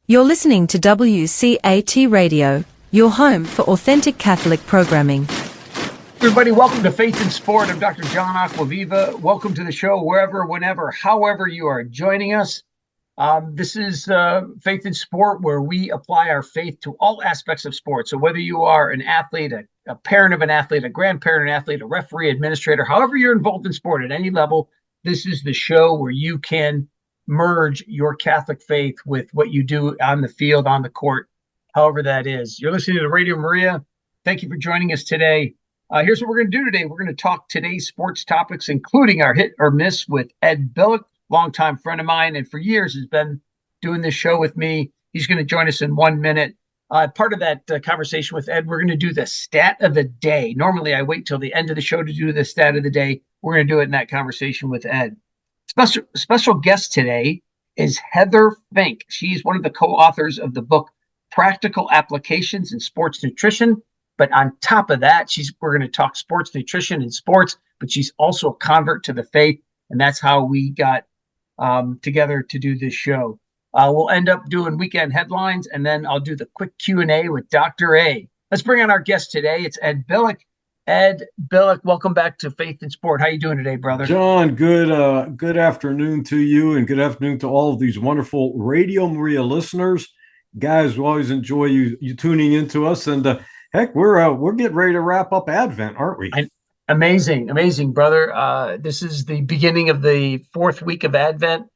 You're listening to WCAT Radio, your home for authentic Catholic programming. Everybody, welcome to Faith in Sport. I'm Dr. John Acquaviva. Welcome to the show, wherever, whenever, however you are joining us. This is Faith in Sport, where we apply our faith to all aspects of sports. So whether you are an athlete, a parent of an athlete, a grandparent of an athlete, a referee, administrator, however you're involved in sport at any level, this is the show where you can merge your Catholic faith with what you do on the field, on the court, however that is. You're listening to Radio Maria. Thank you for joining us today. Here's what we're going to do today. We're going to talk today's sports topics, including our hit or miss with Ed Billick, longtime friend of mine, and for years has been doing this show with me. He's going to join us in 1 minute. Part of that conversation with Ed, we're going to do the stat of the day. Normally, I wait till the end of the show to do the stat of the day. We're going to do it in that conversation with Ed. Special guest today is Heather Fink. She's one of the co-authors of the book Practical Applications in Sports Nutrition. But on top of that, we're going to talk sports nutrition and sports, but she's also a convert to the faith. And that's how we got together to do this show. We'll end up doing weekend headlines, and then I'll do the quick Q&A with Dr. A. Let's bring on our guest today. It's Ed Billick. Ed Billick, welcome back to Faith in Sport. How you doing today, brother? John, good afternoon to you, and good afternoon to all of these wonderful Radio Maria listeners. Guys, we always enjoy you tuning into us, and heck, we're getting ready to wrap up Advent, aren't we? Amazing, brother. This is the beginning of the fourth week of Advent,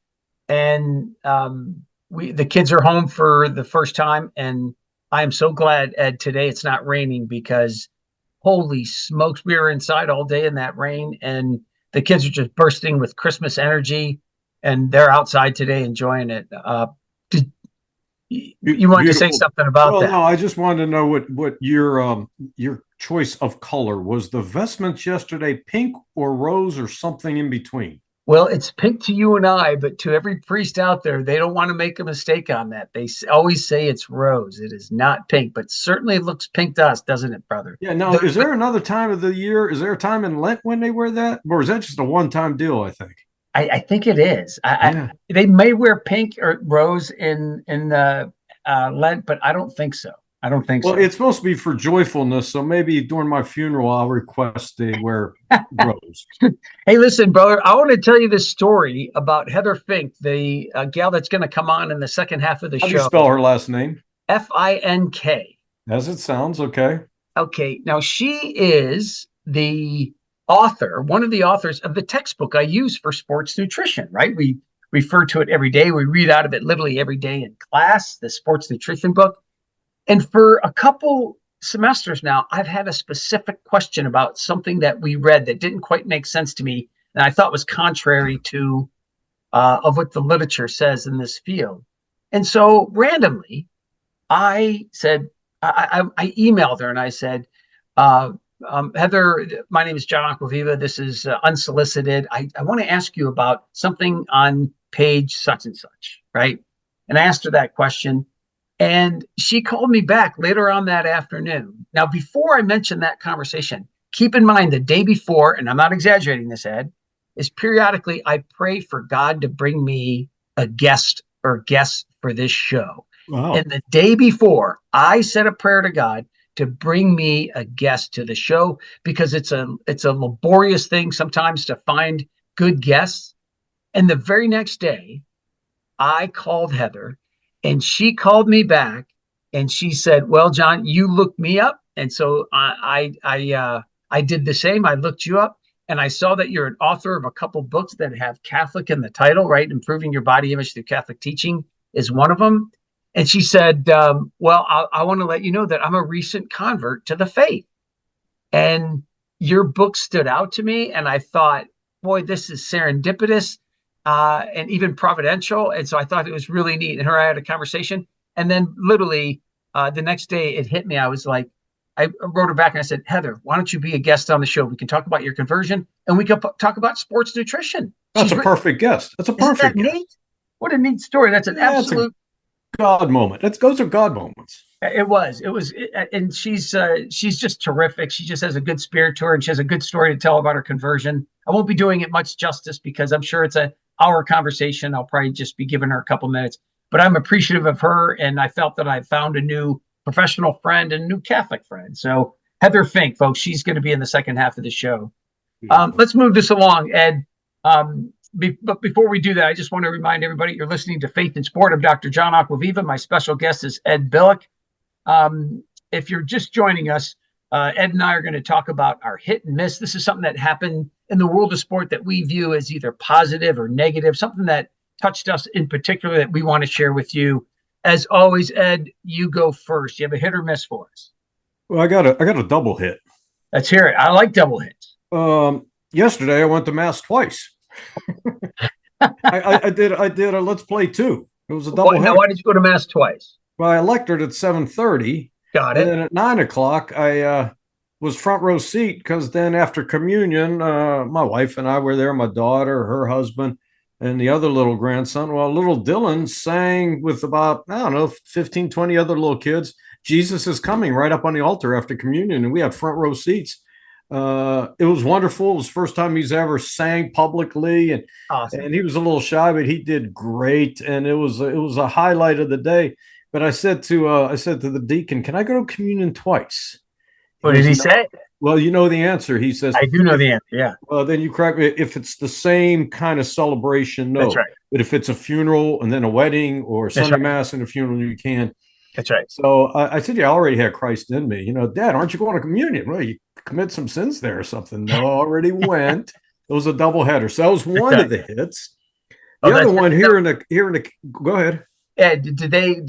and the kids are home for the first time, and I am so glad, Ed, today it's not raining, because holy smokes, we were inside all day in that rain, and the kids are just bursting with Christmas energy, and they're outside today enjoying it. You wanted to say something about that? No, I just wanted to know what your choice of color was. The vestments yesterday, pink or rose or something in between? Well, it's pink to you and I, but to every priest out there, they don't want to make a mistake on that. They always say it's rose. It is not pink, but certainly it looks pink to us, doesn't it, brother? Yeah. Now, is there another time of the year? Is there a time in Lent when they wear that? Or is that just a one-time deal, I think? I think it is. They may wear pink or rose in Lent, but I don't think so. Well, it's supposed to be for joyfulness, so maybe during my funeral, I'll request they wear rose. Hey, listen, brother, I want to tell you this story about Heather Fink, the gal that's going to come on in the second half of the show. How do you spell her last name? Fink. As it sounds, okay. Okay, now she is the author, one of the authors of the textbook I use for sports nutrition, right? We refer to it every day. We read out of it literally every day in class, the sports nutrition book. And for a couple semesters now, I've had a specific question about something that we read that didn't quite make sense to me, and I thought was contrary to of what the literature says in this field. And so randomly, I said, I emailed her and I said, Heather, my name is John Acquaviva. This is unsolicited. I want to ask you about something on page such and such, right? And I asked her that question. And she called me back later on that afternoon. Now, before I mention that conversation, keep in mind the day before, and I'm not exaggerating this, Ed, is periodically I pray for God to bring me a guest or guests for this show. Wow. And the day before, I said a prayer to God to bring me a guest to the show, because it's a laborious thing sometimes to find good guests. And the very next day, I called Heather. And she called me back and she said, well, John, you looked me up. And so I did the same. I looked you up and I saw that you're an author of a couple books that have Catholic in the title, right? Improving Your Body Image Through Catholic Teaching is one of them. And she said, well, I want to let you know that I'm a recent convert to the faith. And your book stood out to me. And I thought, boy, this is serendipitous. And even providential. And so I thought it was really neat. And her and I had a conversation. And then literally the next day it hit me. I was like, I wrote her back and I said, Heather, why don't you be a guest on the show? We can talk about your conversion and we can talk about sports nutrition. That's a perfect guest. That's a perfect guest. Neat? What a neat story. That's an absolute God moment. Those are God moments. It was, and she's just terrific. She just has a good spirit to her, and she has a good story to tell about her conversion. I won't be doing it much justice because I'm sure it's an hour conversation. I'll probably just be giving her a couple minutes. but I'm appreciative of her, and I felt that I found a new professional friend and a new Catholic friend. So Heather Fink, folks, she's going to be in the second half of the show. Let's move this along, Ed. But before we do that, I just want to remind everybody you're listening to Faith in Sport. I'm Dr. John Acquaviva. My special guest is Ed Billick. If you're just joining us, Ed and I are going to talk about our hit and miss. This is something that happened in the world of sport that we view as either positive or negative, something that touched us in particular that we want to share with you. As always, Ed, you go first. You have a hit or miss for us? Well, I got a double hit. Let's hear it. I like double hits. Yesterday I went to mass twice. I did a Let's Play 2. It was a double hit. Now, why did you go to mass twice? Well, I lectured at 7:30. Got it. And then at 9:00, I was front row seat because then after communion, my wife and I were there, my daughter, her husband, and the other little grandson. Well, little Dylan sang with about, 15, 20 other little kids. Jesus is Coming right up on the altar after communion, and we had front row seats. It was wonderful. It was the first time he's ever sang publicly, and Awesome. And he was a little shy, but he did great, and it was a highlight of the day. But I said to the deacon, "Can I go to communion twice?" What did he say? Well, you know the answer. He says, I do know the answer. Yeah. Well, then you correct me. If it's the same kind of celebration, no. That's right. But if it's a funeral and then a wedding or Sunday Mass and a funeral, you can. That's right. So I said, yeah, I already had Christ in me. Dad, aren't you going to communion? Well, you commit some sins there or something. No, I already went. It was a double header. So that was one of the hits. The other one here in the go ahead. Yeah, did they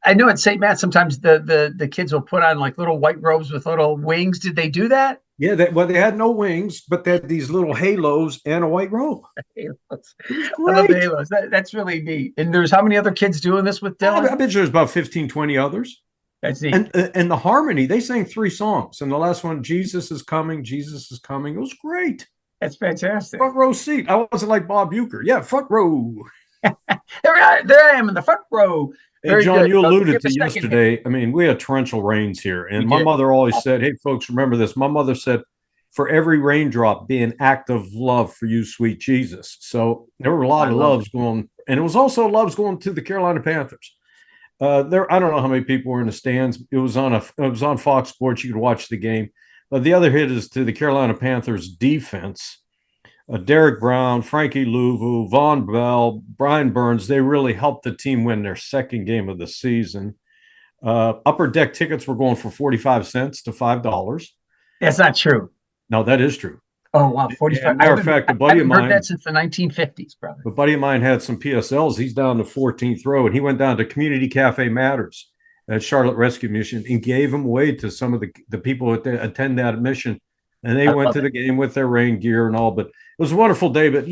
I know at St. Matt sometimes the kids will put on like little white robes with little wings. Did they do that? Yeah, they had no wings, but they had these little halos and a white robe. Halos. I love the halos. That's really neat. And there's how many other kids doing this with Dylan? I bet there's about 15, 20 others. That's neat. And the harmony, they sang 3 songs. And the last one, Jesus is Coming, Jesus is Coming. It was great. That's fantastic. Front row seat. I wasn't like Bob Uecker. Yeah, front row. There I am in the front row. Hey, John, you alluded to yesterday. I mean, we had torrential rains here. And my mother always said, hey, folks, remember this. My mother said, for every raindrop, be an act of love for you, sweet Jesus. So there were a lot of loves going. And it was also loves going to the Carolina Panthers. I don't know how many people were in the stands. It was on Fox Sports. You could watch the game. The other hit is to the Carolina Panthers defense. Derek Brown, Frankie Louvu, Von Bell, Brian Burns, they really helped the team win their second game of the season. Upper deck tickets were going for 45 cents to $5. That's not true. No, that is true. Oh, wow. 45. Matter of fact, a buddy of mine. I've heard that since the 1950s, brother. A buddy of mine had some PSLs. He's down the 14th row, and he went down to Community Cafe Matters at Charlotte Rescue Mission and gave them away to some of the people that attend that mission. And they went to the game with their rain gear and all. But it was a wonderful day. But,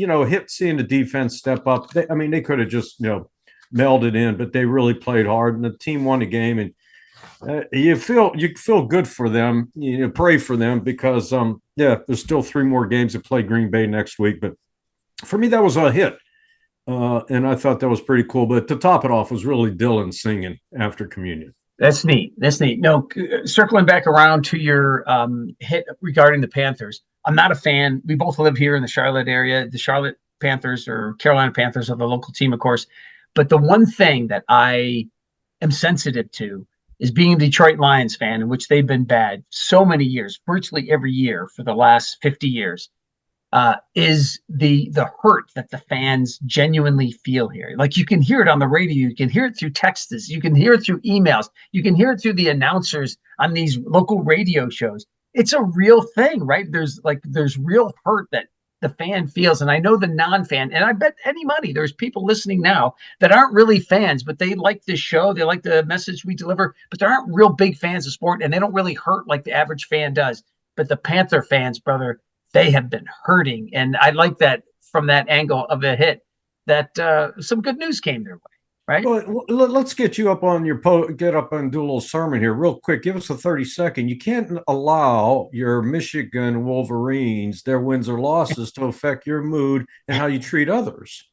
seeing the defense step up, they could have just, melded in, but they really played hard. And the team won the game. And you feel good for them. You pray for them because, there's still 3 more games to play Green Bay next week. But for me, that was a hit. And I thought that was pretty cool. But to top it off was really Dylan singing after communion. That's neat. No, circling back around to your hit regarding the Panthers. I'm not a fan. We both live here in the Charlotte area. The Charlotte Panthers or Carolina Panthers are the local team, of course. But the one thing that I am sensitive to is being a Detroit Lions fan, in which they've been bad so many years, virtually every year for the last 50 years. Is the hurt that the fans genuinely feel here. Like you can hear it on the radio, you can hear it through texts, you can hear it through emails, you can hear it through the announcers on these local radio shows. It's a real thing, right? There's real hurt that the fan feels. And I know the non-fan, and I bet any money there's people listening now that aren't really fans, but they like this show, they like the message we deliver, but they aren't real big fans of sport, and they don't really hurt like the average fan does. But the Panther fans, brother, they have been hurting. And I like that from that angle of a hit that some good news came their way, right? Well, let's get you up on get up and do a little sermon here real quick. Give us a 30-second. You can't allow your Michigan Wolverines, their wins or losses, to affect your mood and how you treat others.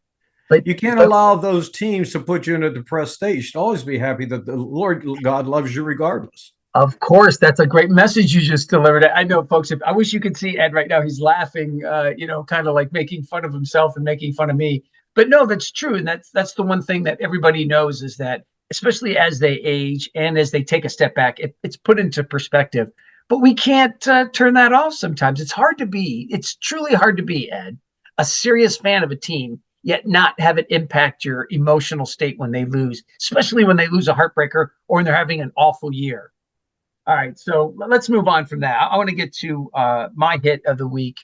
But you can't allow those teams to put you in a depressed state. You should always be happy that the Lord God loves you regardless. Of course, that's a great message you just delivered. I know, folks, I wish you could see Ed right now. He's laughing, kind of like making fun of himself and making fun of me. But no, that's true. And that's the one thing that everybody knows is that, especially as they age and as they take a step back, it's put into perspective. But we can't turn that off sometimes. It's truly hard to be, Ed, a serious fan of a team, yet not have it impact your emotional state when they lose, especially when they lose a heartbreaker or when they're having an awful year. All right, so let's move on from that. I want to get to my hit of the week.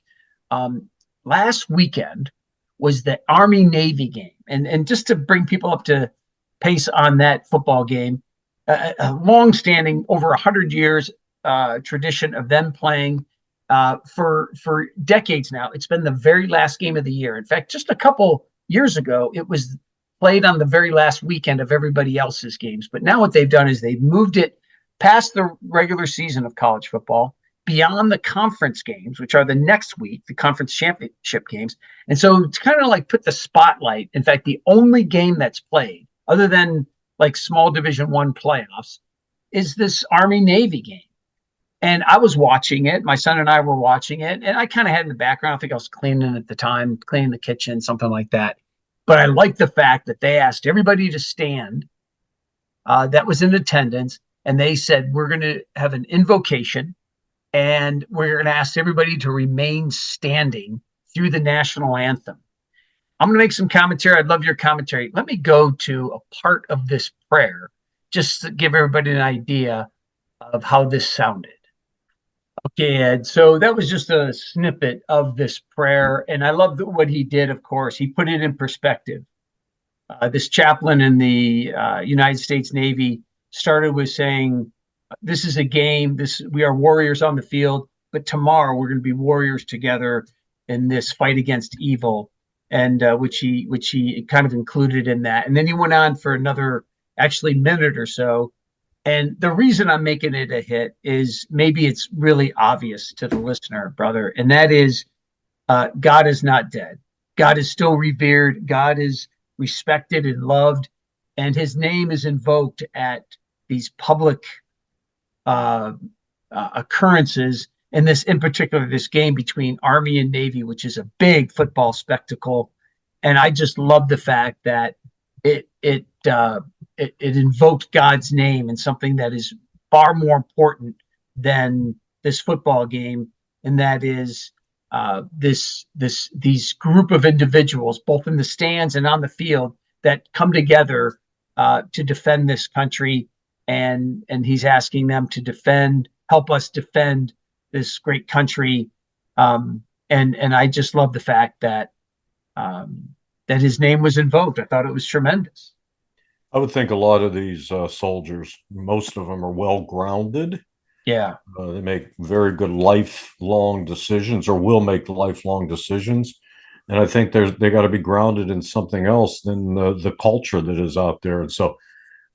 Last weekend was the Army-Navy game. And just to bring people up to pace on that football game, a long-standing, over 100 years tradition of them playing for decades now. It's been the very last game of the year. In fact, just a couple years ago, it was played on the very last weekend of everybody else's games. But now what they've done is they've moved it past the regular season of college football, beyond the conference games, which are the next week, the conference championship games. And so it's kind of like put the spotlight. In fact, the only game that's played, other than like small Division I playoffs, is this Army-Navy game. And I was watching it. My son and I were watching it. And I kind of had in the background, I think I was cleaning at the time, cleaning the kitchen, something like that. But I liked the fact that they asked everybody to stand that was in attendance. And they said, we're going to have an invocation and we're going to ask everybody to remain standing through the national anthem. I'm going to make some commentary. I'd love your commentary. Let me go to a part of this prayer just to give everybody an idea of how this sounded. Okay, Ed. So that was just a snippet of this prayer. And I love what he did, of course. He put it in perspective. This chaplain in the United States Navy started with saying, this is a game. We are warriors on the field, but tomorrow we're going to be warriors together in this fight against evil, and which he kind of included in that. And then he went on for another actually minute or so. And the reason I'm making it a hit is maybe it's really obvious to the listener, brother, and that is God is not dead. God is still revered. God is respected and loved, and his name is invoked at these public occurrences, and in particular, this game between Army and Navy, which is a big football spectacle. And I just love the fact that it invoked God's name in something that is far more important than this football game, and that is these group of individuals, both in the stands and on the field, that come together to defend this country. And he's asking them to help us defend this great country. And I just love the fact that his name was invoked. I thought it was tremendous. I would think a lot of these soldiers, most of them are well grounded. Yeah. They make very good lifelong decisions, or will make lifelong decisions. And I think they got to be grounded in something else than the culture that is out there. And so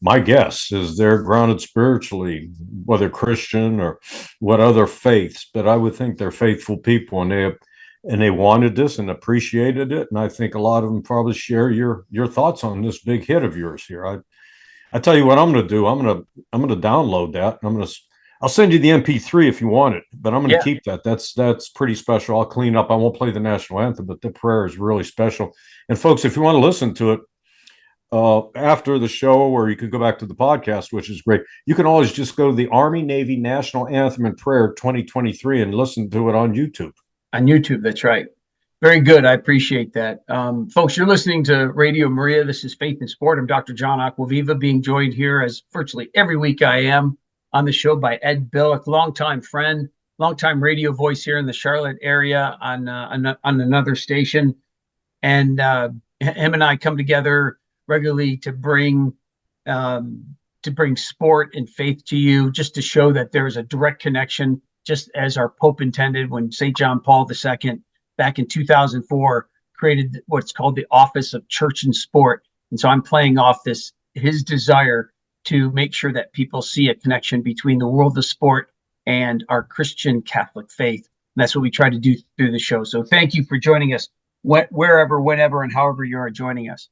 my guess is they're grounded spiritually, whether Christian or what other faiths, but I would think they're faithful people, and they wanted this and appreciated it. And I think a lot of them probably share your thoughts on this big hit of yours here. I tell you what I'm going to do. I'm going to download that. I'll send you the MP3 if you want it, but I'm going to keep that. That's pretty special. I'll clean up. I won't play the national anthem, but the prayer is really special. And folks, if you want to listen to it after the show, or you can go back to the podcast, which is great, you can always just go to the Army Navy National Anthem and Prayer 2023 and listen to it on YouTube. On YouTube, that's right. Very good. I appreciate that. Folks, you're listening to Radio Maria. This is Faith and Sport. I'm Dr. John Acquaviva, being joined here, as virtually every week I am, on the show by Ed Billick, longtime friend, longtime radio voice here in the Charlotte area on another station. And him and I come together regularly to bring sport and faith to you, just to show that there is a direct connection, just as our Pope intended when St. John Paul II, back in 2004, created what's called the Office of Church and Sport. And so I'm playing off his desire to make sure that people see a connection between the world of sport and our Christian Catholic faith. And that's what we try to do through the show. So thank you for joining us wherever, whenever, and however you are joining us.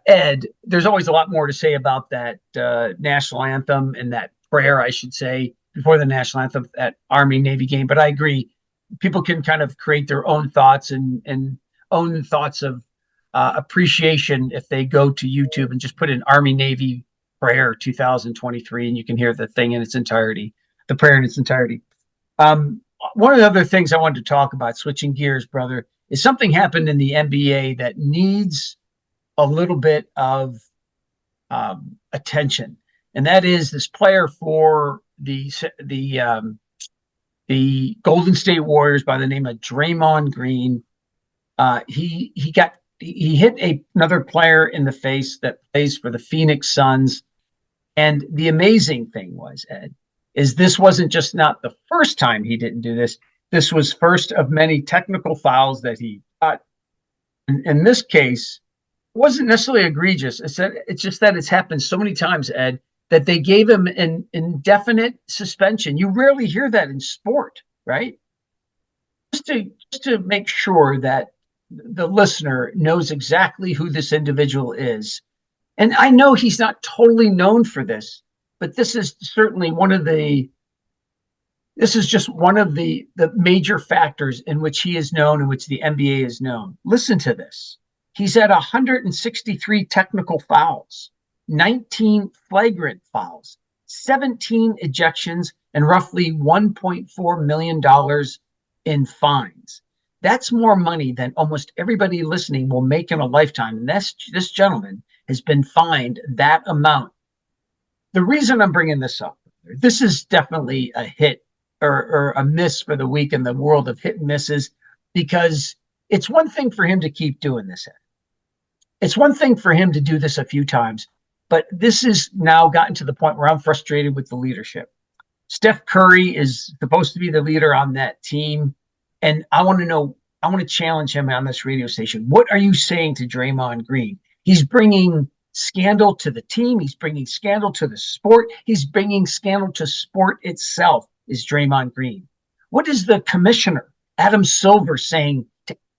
Ed, there's always a lot more to say about that national anthem and that prayer, I should say, before the national anthem, that Army-Navy game. But I agree, people can kind of create their own thoughts and own thoughts of appreciation if they go to YouTube and just put in Army Navy prayer 2023, and you can hear the thing in its entirety, the prayer in its entirety. One of the other things I wanted to talk about, switching gears, brother, is something happened in the NBA that needs a little bit of attention, and that is this player for the Golden State Warriors by the name of Draymond Green. He hit another player in the face that plays for the Phoenix Suns. And the amazing thing was, Ed, is this wasn't just not the first time he didn't do this. This was first of many technical fouls that he got. In this case, it wasn't necessarily egregious. It's just that it's happened so many times, Ed, that they gave him an indefinite suspension. You rarely hear that in sport, right? Just to make sure that the listener knows exactly who this individual is. And I know he's not totally known for this, but this is certainly just one of the major factors in which he is known, in which the NBA is known. Listen to this. He's had 163 technical fouls, 19 flagrant fouls, 17 ejections, and roughly $1.4 million in fines. That's more money than almost everybody listening will make in a lifetime. And this gentleman has been fined that amount. The reason I'm bringing this up, this is definitely a hit or a miss for the week in the world of hit and misses, because it's one thing for him to keep doing this. It's one thing for him to do this a few times, but this has now gotten to the point where I'm frustrated with the leadership. Steph Curry is supposed to be the leader on that team. And I want to challenge him on this radio station. What are you saying to Draymond Green? He's bringing scandal to the team. He's bringing scandal to the sport. He's bringing scandal to sport itself, is Draymond Green. What is the commissioner, Adam Silver, saying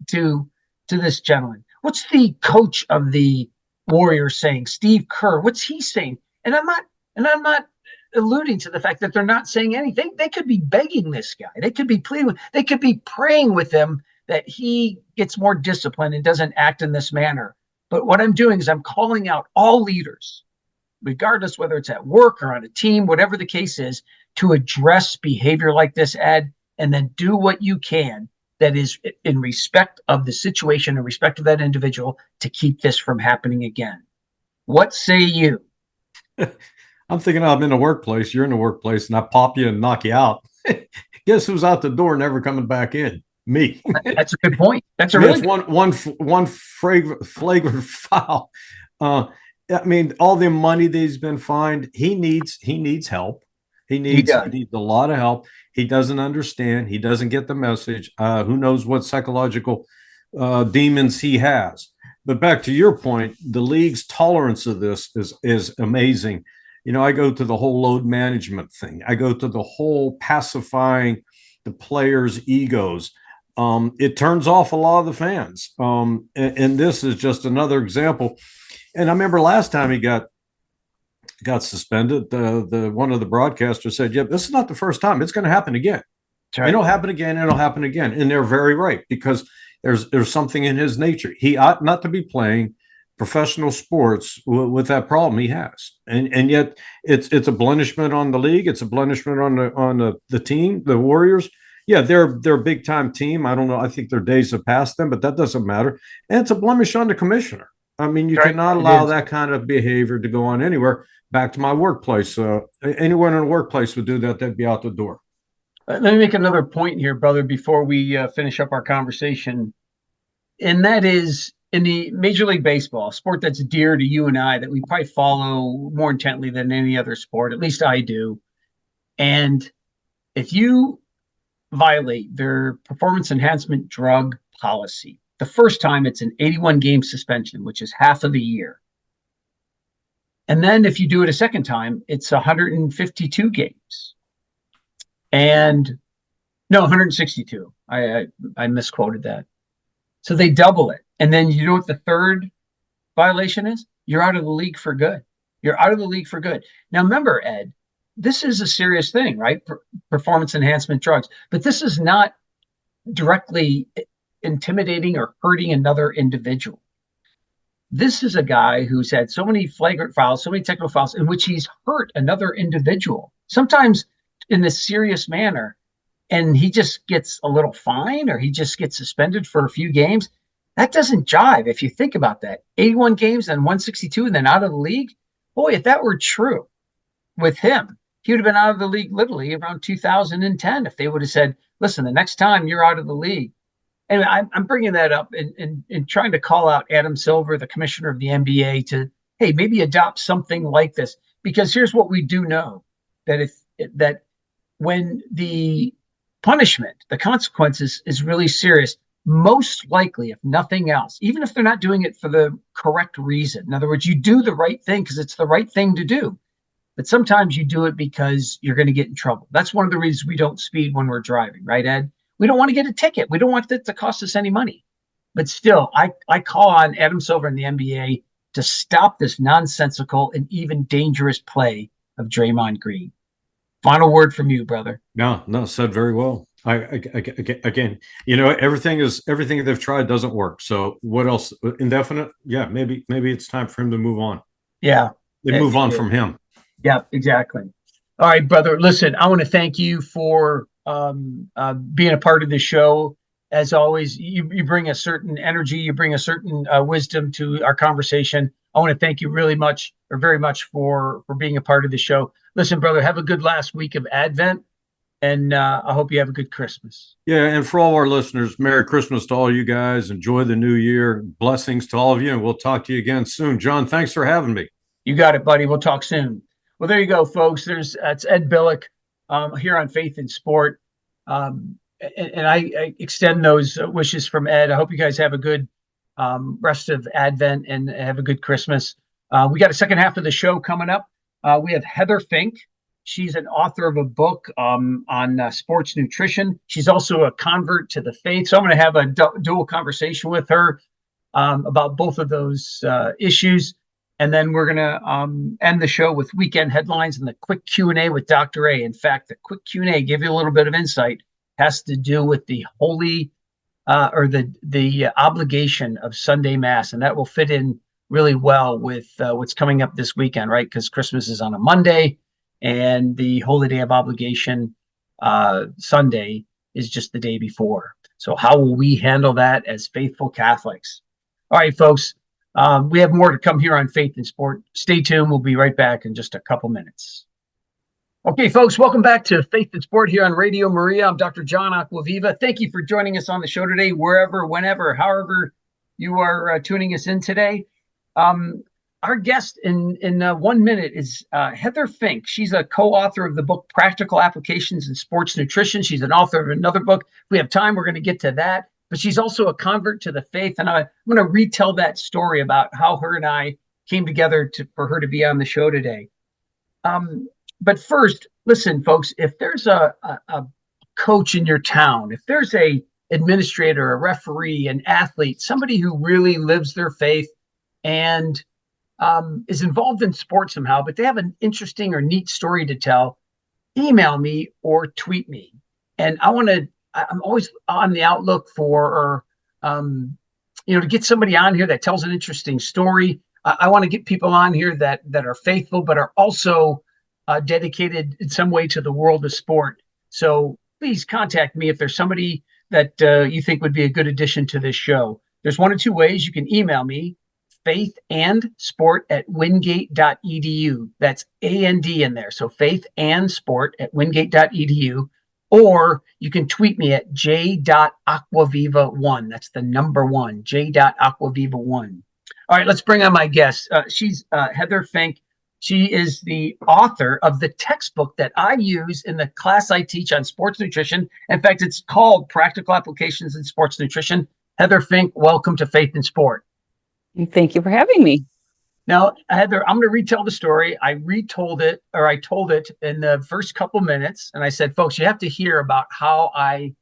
to this gentleman? What's the coach of the Warriors saying, Steve Kerr? What's he saying? And I'm not alluding to the fact that they're not saying anything. They could be begging this guy. They could be pleading. They could be praying with him that he gets more discipline and doesn't act in this manner. But what I'm doing is I'm calling out all leaders, regardless whether it's at work or on a team, whatever the case is, to address behavior like this, Ed, and then do what you can that is in respect of the situation, in respect of that individual, to keep this from happening again. What say you? I'm thinking I'm in the workplace. You're in the workplace, and I pop you and knock you out. Guess who's out the door, never coming back in? Me. That's a good point. That's a really one flagrant foul. I mean, all the money that he's been fined, he needs help. He needs a lot of help. He doesn't understand. He doesn't get the message. Who knows what psychological demons he has? But back to your point, the league's tolerance of this is amazing. You know, I go to the whole load management thing. I go to the whole pacifying the players' egos. It turns off a lot of the fans. And this is just another example. And I remember last time he got suspended, the one of the broadcasters said, "Yeah, this is not the first time. It's going to happen again. Right. It'll happen again. It'll happen again." And they're very right, because there's something in his nature. He ought not to be playing professional sports with that problem he has, and yet it's a blenishment on the league. It's a blenishment on the team, the Warriors. Yeah, they're a big time team. I don't know. I think their days have passed them, but that doesn't matter. And it's a blemish on the commissioner. I mean, you cannot allow that kind of behavior to go on anywhere. Back to my workplace. Anyone in a workplace would do that, they'd be out the door. Let me make another point here, brother, before we finish up our conversation. And that is, in the Major League Baseball, a sport that's dear to you and I, that we probably follow more intently than any other sport, at least I do. And if you violate their performance enhancement drug policy, the first time it's an 81-game suspension, which is half of the year. And then if you do it a second time, it's 152 games. And no, 162. I misquoted that. So they double it. And then you know what the third violation is? You're out of the league for good. You're out of the league for good. Now, remember, Ed, this is a serious thing, right? Performance enhancement drugs. But this is not directly intimidating or hurting another individual. This is a guy who's had so many flagrant fouls, so many technical fouls in which he's hurt another individual, sometimes in this serious manner. And he just gets a little fine or he just gets suspended for a few games. That doesn't jive if you think about that. 81 games and 162 and then out of the league. Boy, if that were true with him, he would have been out of the league literally around 2010 if they would have said, listen, the next time you're out of the league. And I'm bringing that up and trying to call out Adam Silver, the commissioner of the NBA, to, hey, maybe adopt something like this. Because here's what we do know, that when the punishment, the consequences is really serious, most likely, if nothing else, even if they're not doing it for the correct reason. In other words, you do the right thing because it's the right thing to do. But sometimes you do it because you're going to get in trouble. That's one of the reasons we don't speed when we're driving, right, Ed? We don't want to get a ticket. We don't want it to cost us any money. But still, I call on Adam Silver and the NBA to stop this nonsensical and even dangerous play of Draymond Green. Final word from you, brother. No, said very well. Again, everything they've tried doesn't work. So what else? Indefinite? Yeah, maybe it's time for him to move on. Yeah, they move on from him. Yeah, exactly. All right, brother. Listen, I want to thank you for being a part of the show. As always, you bring a certain energy, you bring a certain wisdom to our conversation. I want to thank you very much for being a part of the show. Listen, brother, have a good last week of Advent, and I hope you have a good Christmas. Yeah, and for all our listeners, Merry Christmas to all you guys. Enjoy the new year. Blessings to all of you, and we'll talk to you again soon. John, thanks for having me. You got it, buddy. We'll talk soon. Well, there you go, folks. It's Ed Billick here on Faith in Sport. And I extend those wishes from Ed. I hope you guys have a good rest of Advent and have a good Christmas. We got a second half of the show coming up. We have Heather Fink. She's an author of a book on sports nutrition. She's also a convert to the faith. So I'm going to have a dual conversation with her about both of those issues. And then we're going to end the show with weekend headlines and the quick Q&A with Dr. A. In fact, the quick Q&A, give you a little bit of insight, has to do with the holy or the obligation of Sunday Mass. And that will fit in really well with what's coming up this weekend, right? Because Christmas is on a Monday and the Holy Day of Obligation Sunday is just the day before. So how will we handle that as faithful Catholics? All right, folks. We have more to come here on Faith in Sport. Stay tuned. We'll be right back in just a couple minutes. Okay, folks, welcome back to Faith in Sport here on Radio Maria. I'm Dr. John Acquaviva. Thank you for joining us on the show today, wherever, whenever, however you are tuning us in today. Our guest in 1 minute is Heather Fink. She's a co-author of the book Practical Applications in Sports Nutrition. She's an author of another book. If we have time, we're going to get to that. But she's also a convert to the faith. And I'm going to retell that story about how her and I came together for her to be on the show today. But first, listen, folks, if there's a coach in your town, if there's a administrator, a referee, an athlete, somebody who really lives their faith and is involved in sports somehow, but they have an interesting or neat story to tell, email me or tweet me. And I'm always on the outlook for, to get somebody on here that tells an interesting story. I want to get people on here that are faithful, but are also dedicated in some way to the world of sport. So please contact me if there's somebody that you think would be a good addition to this show. There's one of two ways. You can email me, faithandsport@wingate.edu. That's AND in there. So faithandsport@wingate.edu. Or you can tweet me at j.acquaviva1. That's the number 1, j.acquaviva1. All right, let's bring on my guest. She's Heather Fink. She is the author of the textbook that I use in the class I teach on sports nutrition. In fact, it's called Practical Applications in Sports Nutrition. Heather Fink, welcome to Faith in Sport. Thank you for having me. Now, Heather, I'm going to retell the story. I told it in the first couple minutes, and I said, folks, you have to hear about how I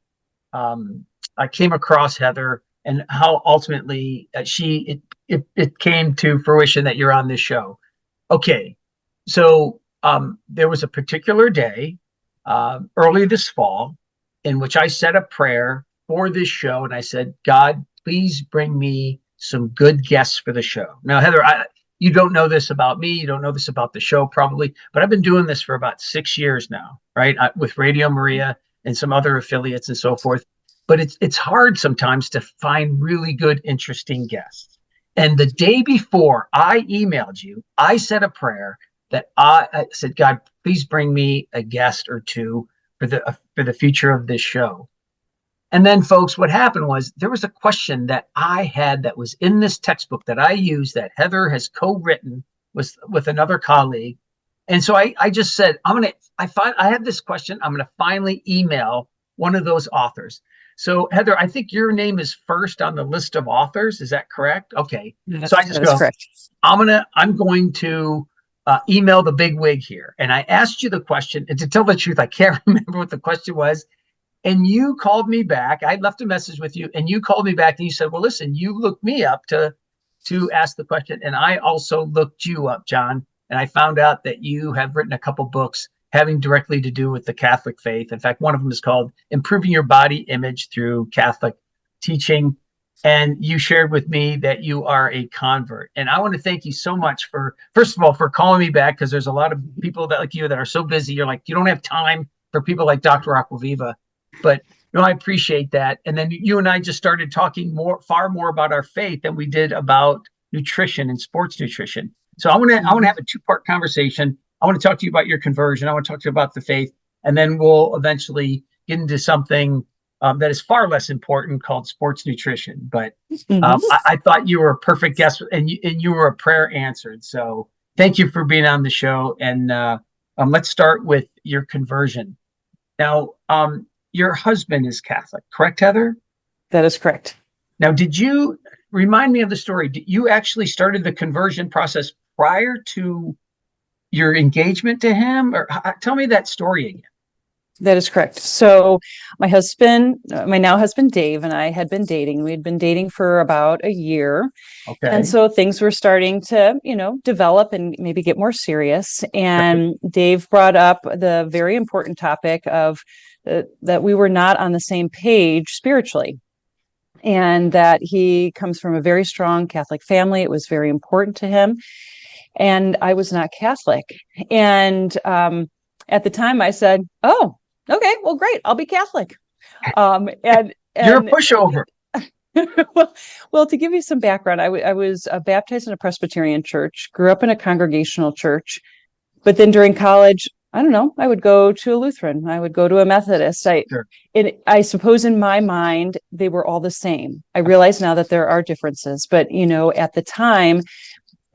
came across Heather and how ultimately it came to fruition that you're on this show. Okay, so there was a particular day early this fall in which I said a prayer for this show, and I said, God, please bring me some good guests for the show. Now, Heather, you don't know this about me. You don't know this about the show probably, but I've been doing this for about 6 years now, right? With Radio Maria and some other affiliates and so forth. But it's hard sometimes to find really good, interesting guests. And the day before I emailed you, I said a prayer that I said, God, please bring me a guest or two for the future of this show. And then, folks, what happened was there was a question that I had that was in this textbook that I use that Heather has co-written with another colleague. And so I just said, I have this question. I'm going to finally email one of those authors. So, Heather, I think your name is first on the list of authors. Is that correct? Okay. So I just go, correct. I'm going to email the big wig here. And I asked you the question. And to tell the truth, I can't remember what the question was. And you called me back. I left a message with you, and you called me back and you said, well, listen, you looked me up to ask the question. And I also looked you up, John. And I found out that you have written a couple books having directly to do with the Catholic faith. In fact, one of them is called Improving Your Body Image Through Catholic Teaching. And you shared with me that you are a convert. And I want to thank you so much first of all, for calling me back, because there's a lot of people that like you that are so busy. You're like, you don't have time for people like Dr. Acquaviva. But I appreciate that. And then you and I just started talking far more about our faith than we did about nutrition and sports nutrition. So I want to have a two-part conversation. I want to talk to you about your conversion. I want to talk to you about the faith, and then we'll eventually get into something that is far less important called sports nutrition. But I thought you were a perfect guest, and you were a prayer answered. So thank you for being on the show. And let's start with your conversion. Now, your husband is Catholic, correct, Heather? That is correct. Now, did you remind me of the story? Did you actually started the conversion process prior to your engagement to him? Or tell me that story again. That is correct. So my now husband, Dave, and I had been dating. We'd been dating for about a year. Okay. And so things were starting to, develop and maybe get more serious. And Dave brought up the very important topic of that we were not on the same page spiritually, and that he comes from a very strong Catholic family. It was very important to him. And I was not Catholic. And at the time I said, oh, okay, well, great. I'll be Catholic. And you're a pushover. Well, to give you some background, I was baptized in a Presbyterian church, grew up in a congregational church, but then during college, I don't know, I would go to a Lutheran, I would go to a Methodist. I suppose in my mind, they were all the same. I realize now that there are differences, but at the time,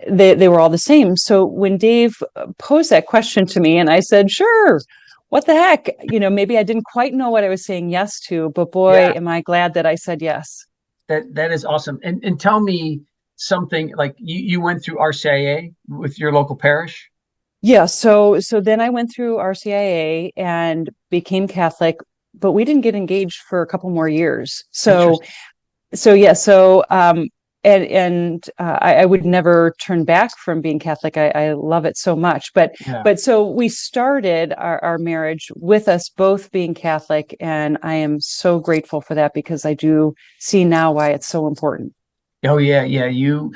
they were all the same. So when Dave posed that question to me and I said, sure, what the heck? Maybe I didn't quite know what I was saying yes to, but boy, am I glad that I said yes. That is awesome. And tell me something, like you went through RCIA with your local parish? Yeah. So then I went through RCIA and became Catholic, but we didn't get engaged for a couple more years. I would never turn back from being Catholic. I love it so much. But so we started our marriage with us both being Catholic, and I am so grateful for that because I do see now why it's so important. Oh yeah, yeah. You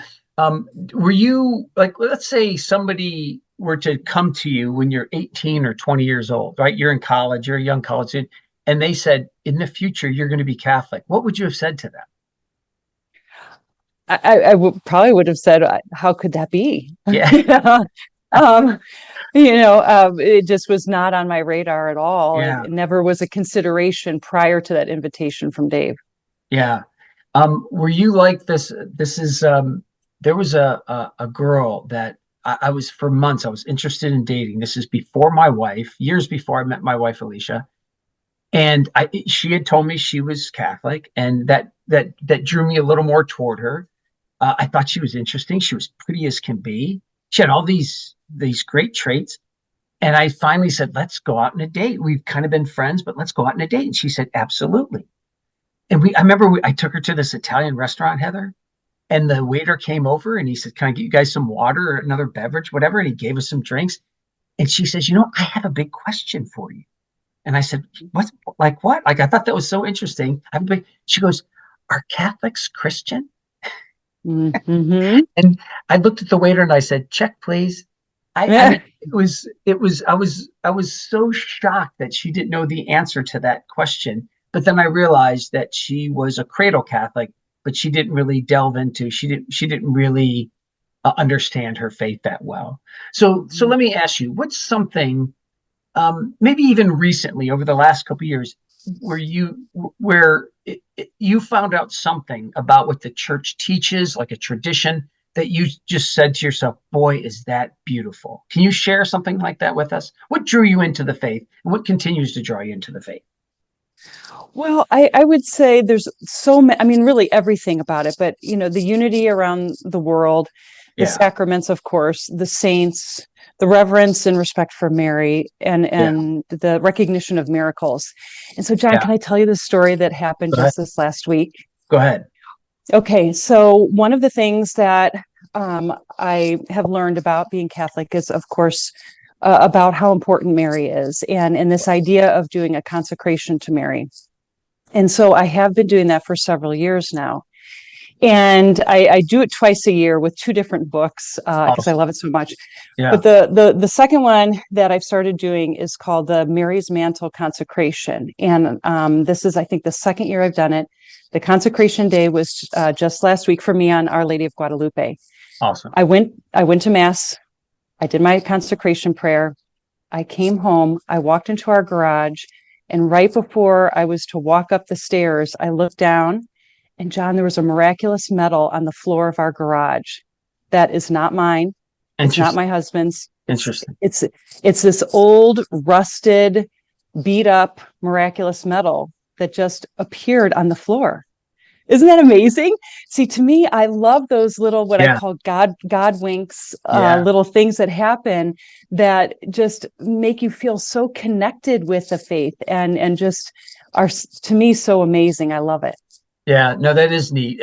were you like, let's say somebody were to come to you when you're 18 or 20 years old, right? You're in college, you're a young college student, and they said, in the future, you're going to be Catholic. What would you have said to them? I probably would have said, how could that be? Yeah. It just was not on my radar at all. Yeah. It never was a consideration prior to that invitation from Dave. Yeah. Were you like this? This is, there was a girl that I was, for months, I was interested in dating. This is before my wife, years before I met my wife, Alicia. And she had told me she was Catholic, and that drew me a little more toward her. I thought she was interesting. She was pretty as can be. She had all these great traits. And I finally said, let's go out on a date. We've kind of been friends, but let's go out on a date. And she said, absolutely. And I remember I took her to this Italian restaurant, Heather, and the waiter came over and he said, can I get you guys some water or another beverage, whatever? And he gave us some drinks. And she says, I have a big question for you. And I said, what? Like what? Like, I thought that was so interesting. She goes, are Catholics Christian? Mm-hmm. And I looked at the waiter and I said, check, please. I was so shocked that she didn't know the answer to that question. But then I realized that she was a cradle Catholic, but she didn't really delve into, she didn't really understand her faith that well. So let me ask you, what's something, maybe even recently over the last couple of years, where you found out something about what the church teaches, like a tradition, that you just said to yourself, boy, is that beautiful. Can you share something like that with us? What drew you into the faith, and what continues to draw you into the faith? Well, I would say there's so many, I mean, really everything about it, but the unity around the world, the sacraments, of course, the saints, the reverence and respect for Mary, and the recognition of miracles. And so, John, can I tell you the story that happened just this last week? Go ahead. Okay, so one of the things that I have learned about being Catholic is, of course, about how important Mary is, and this idea of doing a consecration to Mary. And so I have been doing that for several years now. And I do it twice a year with two different books because I love it so much. Yeah. But the second one that I've started doing is called the Mary's Mantle Consecration. And this is, I think, the second year I've done it. The consecration day was just last week for me on Our Lady of Guadalupe. Awesome. I went to Mass. I did my consecration prayer. I came home. I walked into our garage. And right before I was to walk up the stairs, I looked down. And John, there was a miraculous medal on the floor of our garage. That is not mine. It's not my husband's. Interesting. It's this old, rusted, beat up, miraculous medal that just appeared on the floor. Isn't that amazing? See, to me, I love those little, what I call God winks, little things that happen that just make you feel so connected with the faith and just are, to me, so amazing. I love it. Yeah, no, that is neat.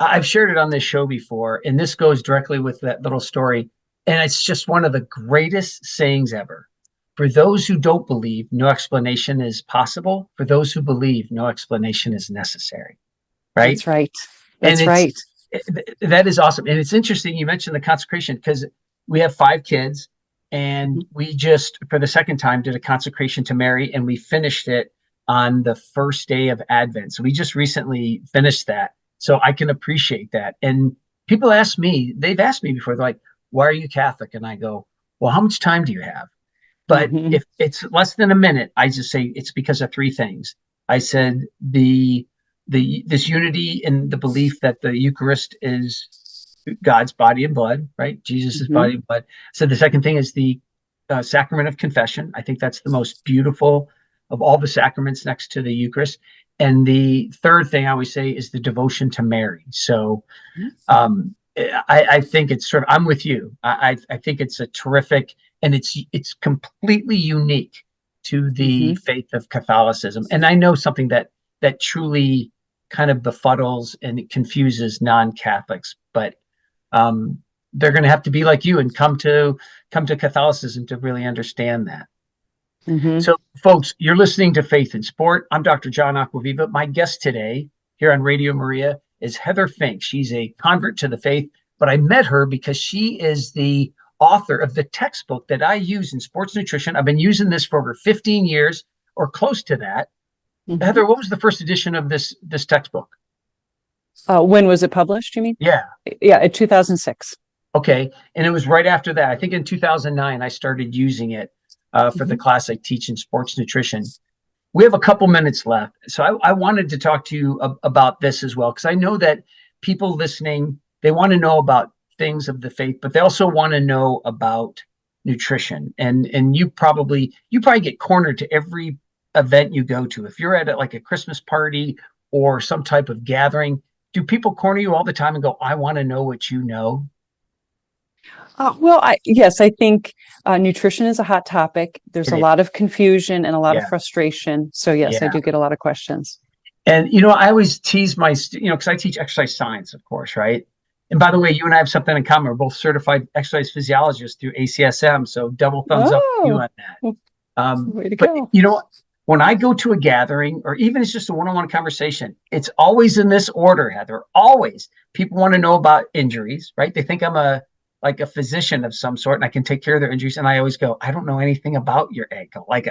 I've shared it on this show before, and this goes directly with that little story. And it's just one of the greatest sayings ever. For those who don't believe, no explanation is possible. For those who believe, no explanation is necessary. Right? That's right. That's right. That is awesome. And it's interesting you mentioned the consecration, because we have 5 kids, and we just, for the second time, did a consecration to Mary, and we finished it on the first day of Advent. So we just recently finished that. So I can appreciate that. And people ask me, they've asked me before, they're like, why are you Catholic? And I go, well, how much time do you have? But if it's less than a minute, I just say it's because of 3 things. I said this unity in the belief that the Eucharist is God's body and blood, right? Jesus' body and blood. So the second thing is the sacrament of confession. I think that's the most beautiful of all the sacraments next to the Eucharist. And the third thing I always say is the devotion to Mary. So I think it's sort of, I'm with you. I think it's a terrific, and it's completely unique to the faith of Catholicism. And I know something that truly kind of befuddles and it confuses non-Catholics, but they're going to have to be like you and come to Catholicism to really understand that. So, folks, you're listening to Faith in Sport. I'm Dr. John Acquaviva. My guest today here on Radio Maria is Heather Fink. She's a convert to the faith, but I met her because she is the author of the textbook that I use in sports nutrition. I've been using this for over 15 years or close to that. Heather, what was the first edition of this textbook? When was it published, you mean? Yeah, in 2006. Okay. And it was right after that. I think in 2009, I started using it for the class I teach in sports nutrition. We have a couple minutes left. So I wanted to talk to you about this as well, because I know that people listening, they want to know about things of the faith, but they also want to know about nutrition. And you probably get cornered to every event you go to. If you're at like a Christmas party or some type of gathering, do people corner you all the time and go, I want to know what you know? Yes, I think nutrition is a hot topic. There's a lot of confusion and a lot of frustration. So yes, I do get a lot of questions. And, I always tease my, because I teach exercise science, of course, right? And by the way, you and I have something in common. We're both certified exercise physiologists through ACSM. So double thumbs up to you on that. Way to go. when I go to a gathering, or even it's just a one-on-one conversation, it's always in this order, Heather. Always. People want to know about injuries, right? They think I'm a physician of some sort and I can take care of their injuries. And I always go, I don't know anything about your ankle. Like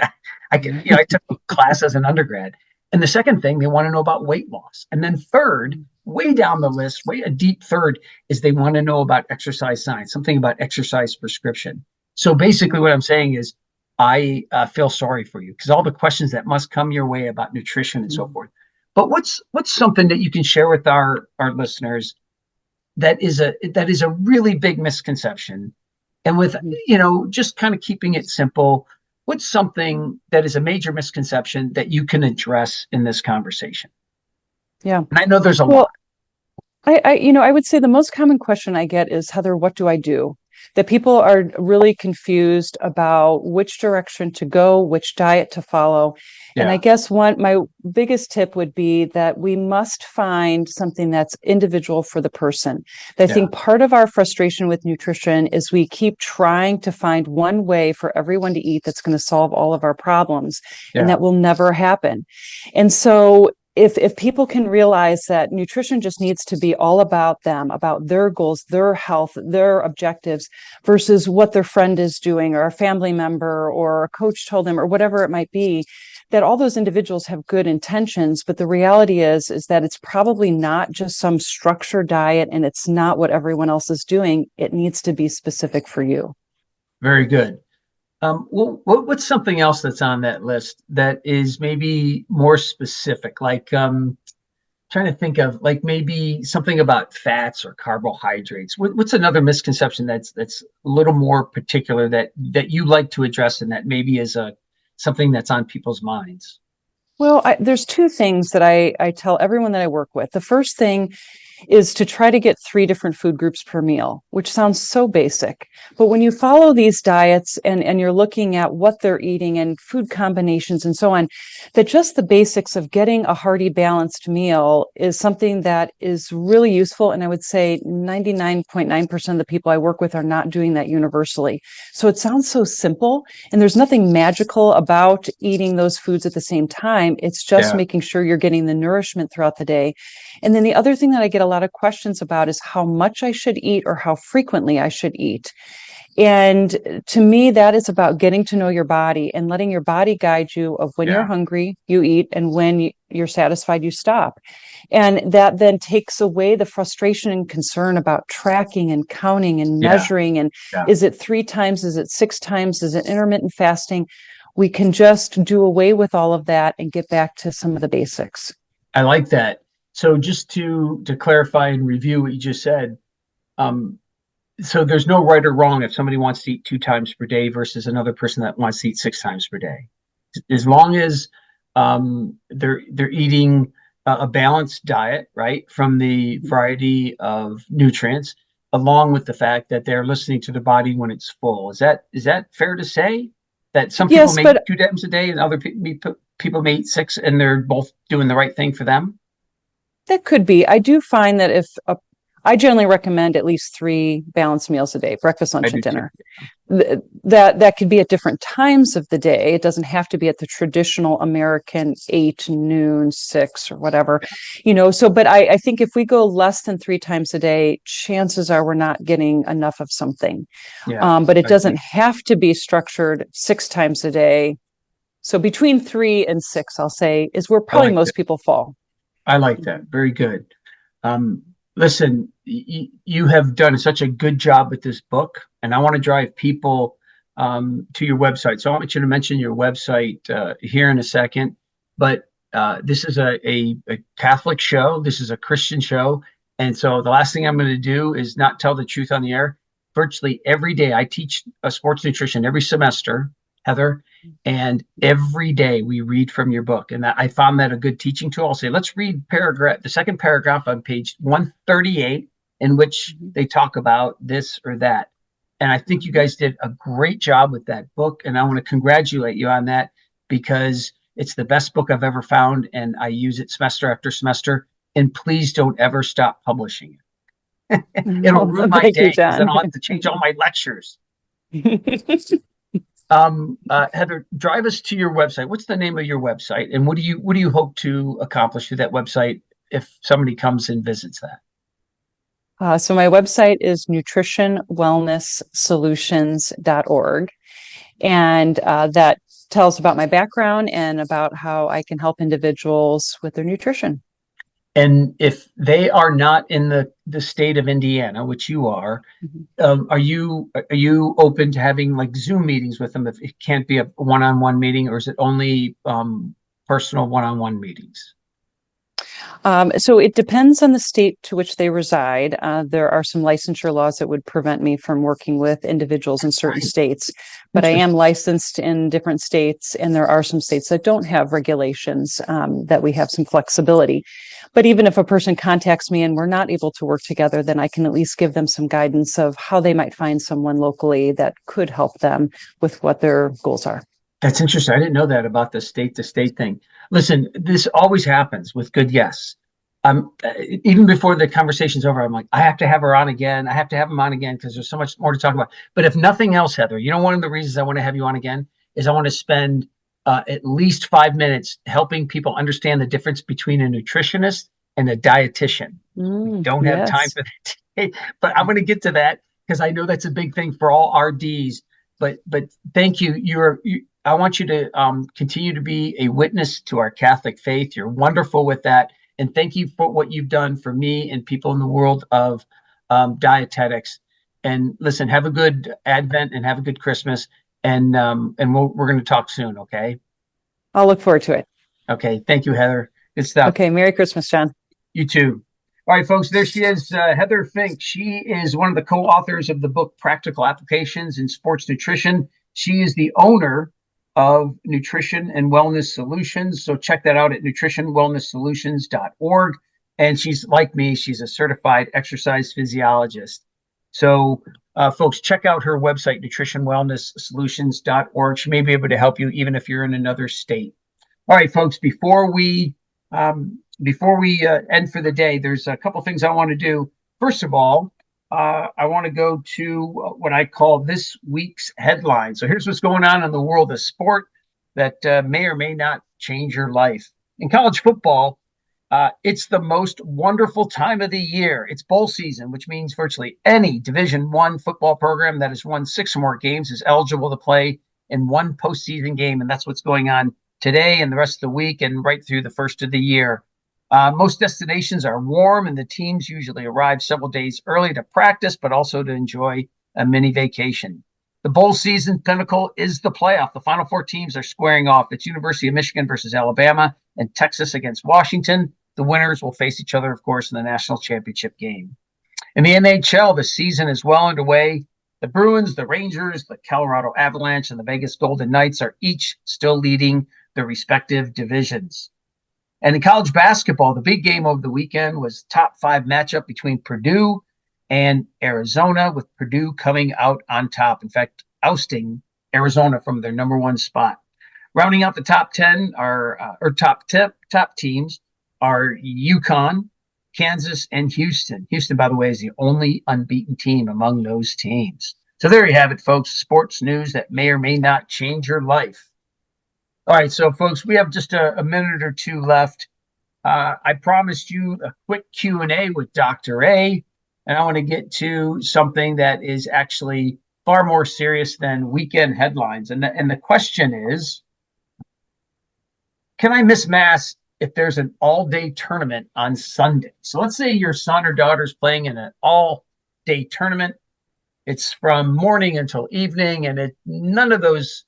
I can, I took a class as an undergrad. And the second thing, they want to know about weight loss. And then third, way down the list, way a deep third, is they want to know about exercise science, something about exercise prescription. So basically what I'm saying is I feel sorry for you, because all the questions that must come your way about nutrition and so forth. But what's something that you can share with our listeners that is a really big misconception? And with, just kind of keeping it simple, what's something that is a major misconception that you can address in this conversation? Yeah. And I know there's a lot. I would say the most common question I get is, Heather, what do I do? That people are really confused about which direction to go, which diet to follow. Yeah. And I guess my biggest tip would be that we must find something that's individual for the person. I think part of our frustration with nutrition is we keep trying to find one way for everyone to eat that's going to solve all of our problems, and that will never happen. And so if people can realize that nutrition just needs to be all about them, about their goals, their health, their objectives, versus what their friend is doing or a family member or a coach told them or whatever it might be, that all those individuals have good intentions, but the reality is that it's probably not just some structured diet, and it's not what everyone else is doing. It needs to be specific for you. Very good. What's something else that's on that list that is maybe more specific? Like, trying to think of like maybe something about fats or carbohydrates. What's another misconception that's a little more particular that you like to address, and that maybe is something that's on people's minds? Well, there's two things that I tell everyone that I work with. The first thing is to try to get 3 different food groups per meal, which sounds so basic. But when you follow these diets and you're looking at what they're eating and food combinations and so on, that just the basics of getting a hearty, balanced meal is something that is really useful. And I would say 99.9% of the people I work with are not doing that universally. So it sounds so simple, and there's nothing magical about eating those foods at the same time. It's just making sure you're getting the nourishment throughout the day. And then the other thing that I get a lot of questions about is how much I should eat or how frequently I should eat. And to me, that is about getting to know your body and letting your body guide you of when you're hungry, you eat, and when you're satisfied, you stop. And that then takes away the frustration and concern about tracking and counting and measuring. And is it 3 times? Is it 6 times? Is it intermittent fasting? We can just do away with all of that and get back to some of the basics. I like that. So just to clarify and review what you just said, so there's no right or wrong if somebody wants to eat 2 times per day versus another person that wants to eat 6 times per day. As long as they're eating a balanced diet, right, from the variety of nutrients, along with the fact that they're listening to their body when it's full. Is that fair to say? That some people may eat 2 times a day and other people may eat 6, and they're both doing the right thing for them? That could be. I do find that I generally recommend at least 3 balanced meals a day, breakfast, lunch, and dinner. That could be at different times of the day. It doesn't have to be at the traditional American 8, noon, 6, or whatever, So, but I think if we go less than 3 times a day, chances are we're not getting enough of something. But it doesn't have to be structured 6 times a day. So between 3 and 6, I'll say, is where probably most people fall. I like that. Very good. Listen, you have done such a good job with this book, and I want to drive people to your website. So I want you to mention your website here in a second. But this is a Catholic show. This is a Christian show. And so the last thing I'm going to do is not tell the truth on the air. Virtually every day, I teach sports nutrition every semester, Heather, and every day we read from your book. And I found that a good teaching tool. I'll say, let's read the second paragraph on page 138, in which they talk about this or that. And I think you guys did a great job with that book. And I want to congratulate you on that, because it's the best book I've ever found. And I use it semester after semester. And please don't ever stop publishing it. It'll ruin my day, because then I'll have to change all my lectures. Heather, drive us to your website. What's the name of your website, and what do you hope to accomplish through that website if somebody comes and visits that? So my website is nutritionwellnesssolutions.org. And that tells about my background and about how I can help individuals with their nutrition. And if they are not in the state of Indiana, which you are, are you open to having like Zoom meetings with them if it can't be a one-on-one meeting, or is it only personal one-on-one meetings? So it depends on the state to which they reside. There are some licensure laws that would prevent me from working with individuals in certain states, but I am licensed in different states, and there are some states that don't have regulations that we have some flexibility. But even if a person contacts me and we're not able to work together, then I can at least give them some guidance of how they might find someone locally that could help them with what their goals are. That's interesting. I didn't know that about the state-to-state thing. Listen, this always happens with good guests. Even before the conversation's over, I'm like, I have to have her on again. I have to have him on again because there's so much more to talk about. But if nothing else, Heather, one of the reasons I want to have you on again is I want to spend at least 5 minutes helping people understand the difference between a nutritionist and a dietitian. We don't have time for that today, but I'm going to get to that because I know that's a big thing for all RDs. But thank you. I want you to continue to be a witness to our Catholic faith. You're wonderful with that. And thank you for what you've done for me and people in the world of dietetics. And listen, have a good Advent and have a good Christmas. And we're going to talk soon, okay? I'll look forward to it. Okay. Thank you, Heather. Good stuff. Okay. Merry Christmas, John. You too. All right, folks, there she is, Heather Fink. She is one of the co-authors of the book Practical Applications in Sports Nutrition. She is the owner of Nutrition and Wellness Solutions. So check that out at nutritionwellnesssolutions.org. And she's like me, she's a certified exercise physiologist. So folks, check out her website, nutritionwellnesssolutions.org. She may be able to help you even if you're in another state. All right, folks, before we end for the day, there's a couple things I want to do. First of all, I want to go to what I call this week's headline. So here's what's going on in the world of sport that may or may not change your life. In college football, it's the most wonderful time of the year. It's bowl season, which means virtually any Division I football program that has won 6 or more games is eligible to play in one postseason game. And that's what's going on today and the rest of the week and right through the first of the year. Most destinations are warm, and the teams usually arrive several days early to practice, but also to enjoy a mini vacation. The bowl season pinnacle is the playoff. The Final Four teams are squaring off. It's University of Michigan versus Alabama and Texas against Washington. The winners will face each other, of course, in the national championship game. In the NHL, the season is well underway. The Bruins, the Rangers, the Colorado Avalanche, and the Vegas Golden Knights are each still leading their respective divisions. And in college basketball, the big game over the weekend was top 5 matchup between Purdue and Arizona, with Purdue coming out on top. In fact, ousting Arizona from their number 1 spot. Rounding out the top 10 top teams are UConn, Kansas, and Houston. Houston, by the way, is the only unbeaten team among those teams. So there you have it, folks. Sports news that may or may not change your life. All right, so folks, we have just a minute or two left. I promised you a quick Q&A with Dr. A, and I want to get to something that is actually far more serious than weekend headlines. And the question is, can I miss Mass if there's an all-day tournament on Sunday? So let's say your son or daughter's playing in an all-day tournament. It's from morning until evening, and none of those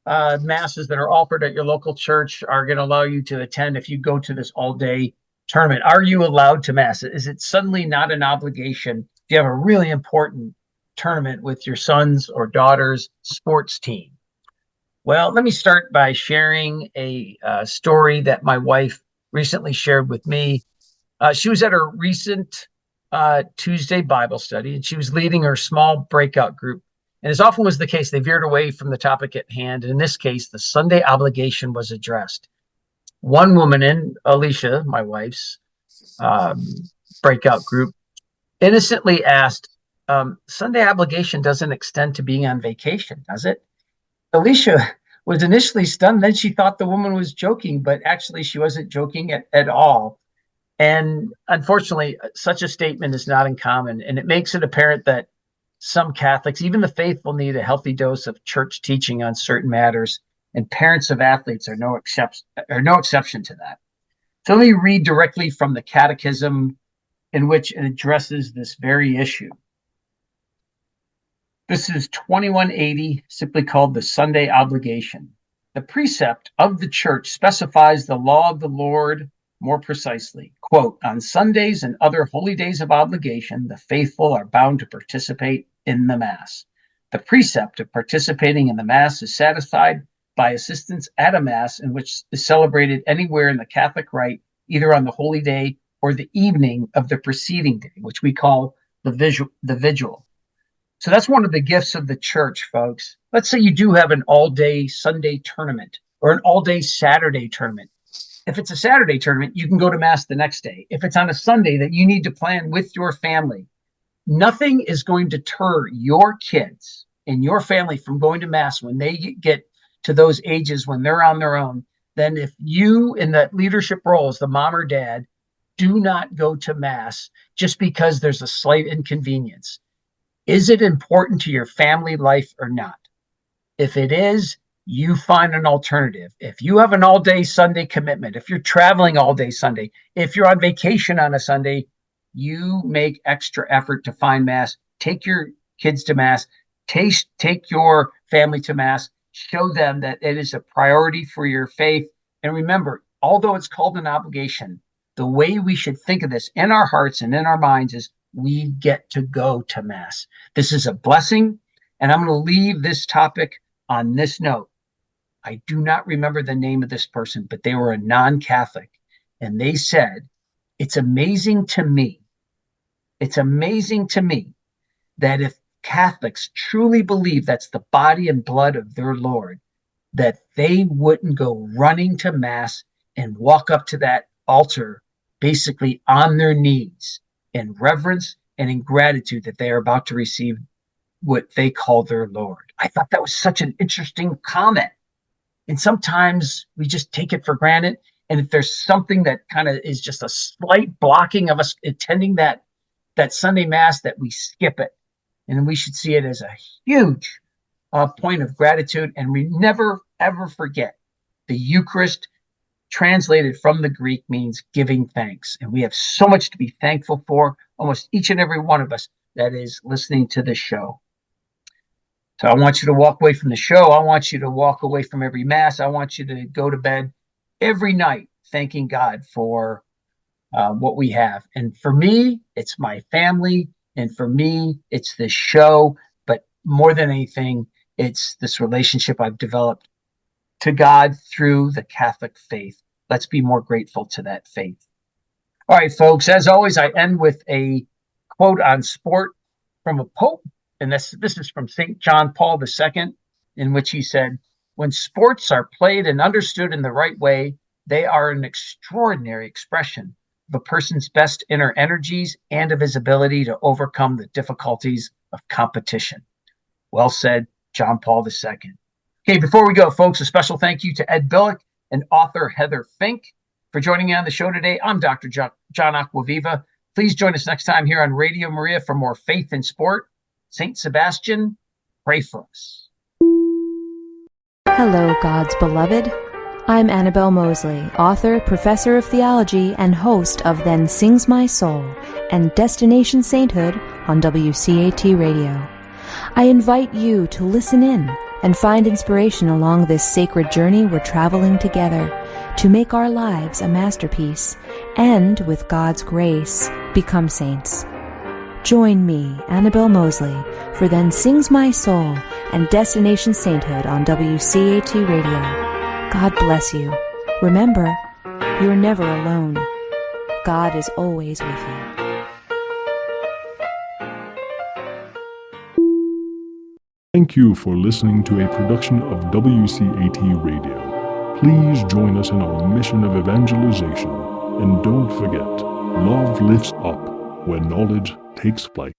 masses that are offered at your local church are going to allow you to attend if you go to this all-day tournament. Are you allowed to mass? Is it suddenly not an obligation if you have a really important tournament with your son's or daughter's sports team? Well, let me start by sharing a story that my wife recently shared with me. She was at a recent Tuesday Bible study, and she was leading her small breakout group. And as often was the case, they veered away from the topic at hand. And in this case, the Sunday obligation was addressed. One woman in Alicia, my wife's breakout group, innocently asked, Sunday obligation doesn't extend to being on vacation, does it? Alicia was initially stunned. Then she thought the woman was joking, but actually she wasn't joking at all. And unfortunately, such a statement is not uncommon. And it makes it apparent that some Catholics, even the faithful, need a healthy dose of church teaching on certain matters. And parents of athletes are no exception to that. So let me read directly from the Catechism, in which it addresses this very issue. This is 2180, simply called the Sunday obligation. The precept of the church specifies the law of the Lord more precisely. Quote, on Sundays and other holy days of obligation, the faithful are bound to participate in the Mass. The precept of participating in the Mass is satisfied by assistance at a Mass in which is celebrated anywhere in the Catholic rite, either on the holy day or the evening of the preceding day, which we call the vigil. So that's one of the gifts of the church, folks. Let's say you do have an all-day Sunday tournament or an all-day Saturday tournament. If it's a Saturday tournament, you can go to Mass the next day. If it's on a Sunday that you need to plan with your family, nothing is going to deter your kids and your family from going to Mass when they get to those ages when they're on their own, than if you in that leadership role as the mom or dad do not go to Mass just because there's a slight inconvenience. Is it important to your family life or not? If it is, you find an alternative. If you have an all-day Sunday commitment, if you're traveling all day Sunday, if you're on vacation on a Sunday, you make extra effort to find Mass. Take your kids to Mass. Take your family to Mass. Show them that it is a priority for your faith. And remember, although it's called an obligation, the way we should think of this in our hearts and in our minds is we get to go to Mass. This is a blessing. And I'm going to leave this topic on this note. I do not remember the name of this person, but they were a non-Catholic. And they said, it's amazing to me that if Catholics truly believe that's the body and blood of their Lord, that they wouldn't go running to Mass and walk up to that altar basically on their knees in reverence and in gratitude that they are about to receive what they call their Lord. I thought that was such an interesting comment. And sometimes we just take it for granted. And if there's something that kind of is just a slight blocking of us attending that Sunday Mass, that we skip it. And we should see it as a huge point of gratitude. And we never, ever forget the Eucharist, translated from the Greek, means giving thanks. And we have so much to be thankful for, almost each and every one of us that is listening to this show. So I want you to walk away from the show. I want you to walk away from every Mass. I want you to go to bed every night thanking God for what we have. And for me, it's my family. And for me, it's this show. But more than anything, it's this relationship I've developed to God through the Catholic faith. Let's be more grateful to that faith. All right, folks, as always, I end with a quote on sport from a pope. And this is from St. John Paul II, in which he said, when sports are played and understood in the right way, they are an extraordinary expression of a person's best inner energies and of his ability to overcome the difficulties of competition. Well said, John Paul II. Okay, before we go, folks, a special thank you to Ed Billick and author Heather Fink for joining me on the show today. I'm Dr. John Acquaviva. Please join us next time here on Radio Maria for more faith in sport. St. Sebastian, pray for us. Hello, God's beloved. I'm Annabelle Mosley, author, professor of theology, and host of Then Sings My Soul and Destination Sainthood on WCAT Radio. I invite you to listen in and find inspiration along this sacred journey we're traveling together to make our lives a masterpiece and, with God's grace, become saints. Join me, Annabelle Mosley, for Then Sings My Soul and Destination Sainthood on WCAT Radio. God bless you. Remember, you're never alone. God is always with you. Thank you for listening to a production of WCAT Radio. Please join us in our mission of evangelization. And don't forget, love lifts up where knowledge takes flight.